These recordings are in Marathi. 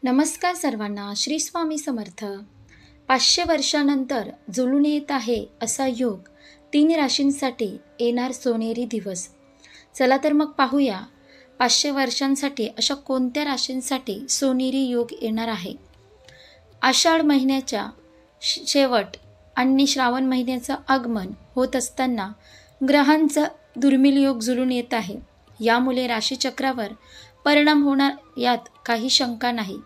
नमस्कार सर्वांना. श्री स्वामी समर्थ. 500 वर्षानंतर जुळून येत आहे असा योग 3 राशींसाठी येणार सोनेरी दिवस. चला तर मग पाहूया 500 वर्षांसाठी अशा कोणत्या राशींसाठी सोनेरी योग येणार आहे. आषाढ महिन्याच्या शेवट आणि श्रावण महिन्याचं आगमन होत असताना ग्रहांचा दुर्मिळ योग जुळून येत आहे. यामुळे राशीचक्रावर परिणाम होणार यात काही शंका नाही,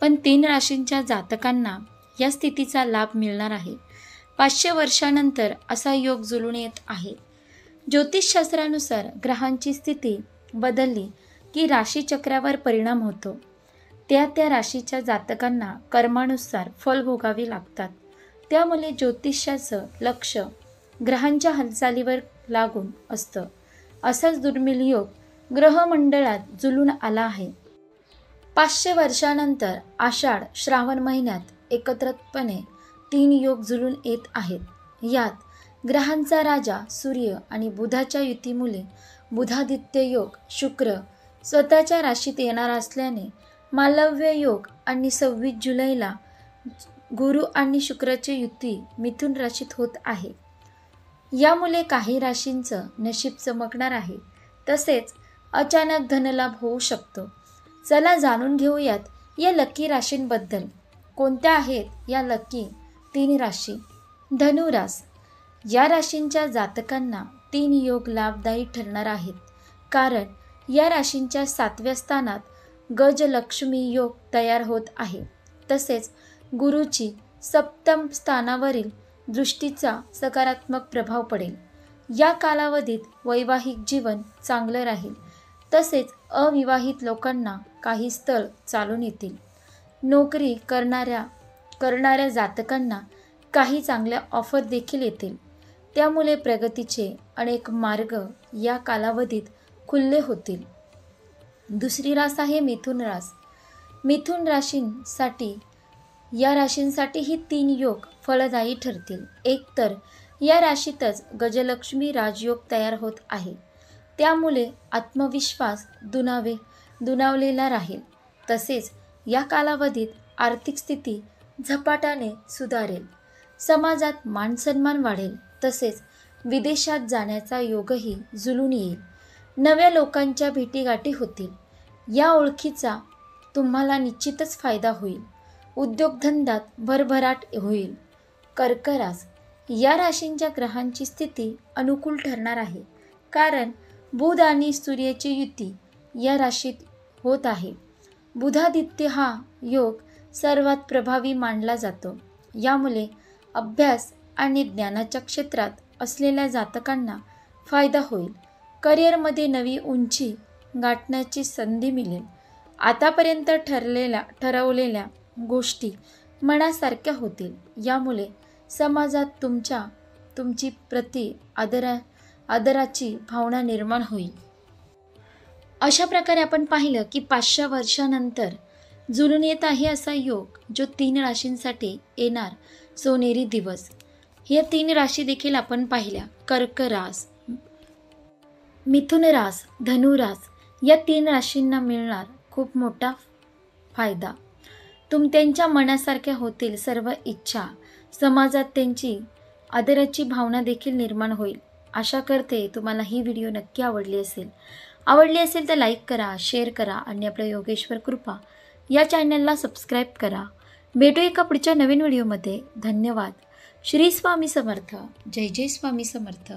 पण 3 राशींच्या जातकांना या स्थितीचा लाभ मिळणार आहे. 500 वर्षानंतर असा योग जुळून येत आहे. ज्योतिषशास्त्रानुसार ग्रहांची स्थिती बदलली की राशीचक्रावर परिणाम होतो. त्या राशीच्या जातकांना कर्मानुसार फल भोगावे लागतात. त्यामुळे ज्योतिषाचं लक्ष ग्रहांच्या हालचालीवर लागून असतं. असाच दुर्मिळ योग ग्रहमंडळात जुळून आला आहे. 500 वर्षानंतर आषाढ श्रावण महिन्यात एकत्रितपणे 3 योग जुळून येत आहेत. यात ग्रहांचा राजा सूर्य आणि बुधाच्या युतीमुळे बुधादित्य योग शुक्र स्वतःच्या राशीत येणार असल्याने मालव्य योग आणि 26 जुलैला गुरु आणि शुक्राची युती मिथुन राशीत होत आहे. यामुळे काही राशींचं नशीब चमकणार आहे. तसेच अचानक धनलाभ होऊ शकतो. चला जाणून घेऊयात या लकी राशींबद्दल. कोणत्या आहेत या लकी 3 राशी? धनुरास. या राशींच्या जातकांना 3 योग लाभदायी ठरणार आहेत. कारण या राशींच्या 7व्या स्थानात गजलक्ष्मी योग तयार होत आहे. तसेच गुरुची 7म स्थानावरील दृष्टीचा सकारात्मक प्रभाव पडेल. या कालावधीत वैवाहिक जीवन चांगलं राहील. तसेच अविवाहित लोकांना काही स्थळ चालून येतील. नोकरी करणाऱ्या जातकांना काही चांगल्या ऑफर देखील येतील. त्यामुळे प्रगतीचे अनेक मार्ग या कालावधीत खुले होतील. दुसरी रास आहे मिथुन रास. मिथुन राशींसाठी या राशींसाठी ही 3 योग फलदायी ठरतील. एकतर या राशीतच गजलक्ष्मी राजयोग तयार होत आहे. त्यामुळे आत्मविश्वास दुणावलेला राहील. तसेच या कालावधीत आर्थिक स्थिती झपाट्याने सुधारेल. समाजात मानसन्मान वाढेल. तसेच विदेशात जाण्याचा योगही जुळून येईल. नव्या लोकांच्या भेटीगाठी होतील. या ओळखीचा तुम्हाला निश्चितच फायदा होईल. उद्योगधंद्यात भरभराट होईल. कर्क रास. या राशींच्या ग्रहांची स्थिती अनुकूल ठरणार आहे. कारण बुध आणि सूर्याची युती या राशीत होत आहे. बुधादित्य हा योग सर्वात प्रभावी मानला जातो. यामुळे अभ्यास आणि ज्ञानाच्या क्षेत्रात असलेल्या जातकांना फायदा होईल. करिअरमध्ये नवी उंची गाठण्याची संधी मिळेल. आतापर्यंत ठरवलेल्या गोष्टी मनासारख्या होतील. यामुळे समाजात तुमची प्रति आदराची भावना निर्माण होईल. अशा प्रकारे आपण पाहिलं की 500 वर्षानंतर जुळून येत आहे असा योग जो 3 राशींसाठी येणार सोनेरी दिवस. या 3 राशी देखील आपण पाहिल्या. कर्क रास, मिथुन रास, धनुरास या 3 राशींना मिळणार खूप मोठा फायदा. त्यांच्या मनासारख्या होतील सर्व इच्छा. समाजात त्यांची आदराची भावना देखील निर्माण होईल. आशा करते तुम्हाला ही व्हिडिओ नक्की आवडली असेल तर लाईक करा, शेअर करा आणि आपल्या योगेश्वर कृपा या चॅनलला सबस्क्राईब करा. भेटू एका पुढच्या नवीन व्हिडिओमध्ये. धन्यवाद. श्री स्वामी समर्थ. जय जय स्वामी समर्थ.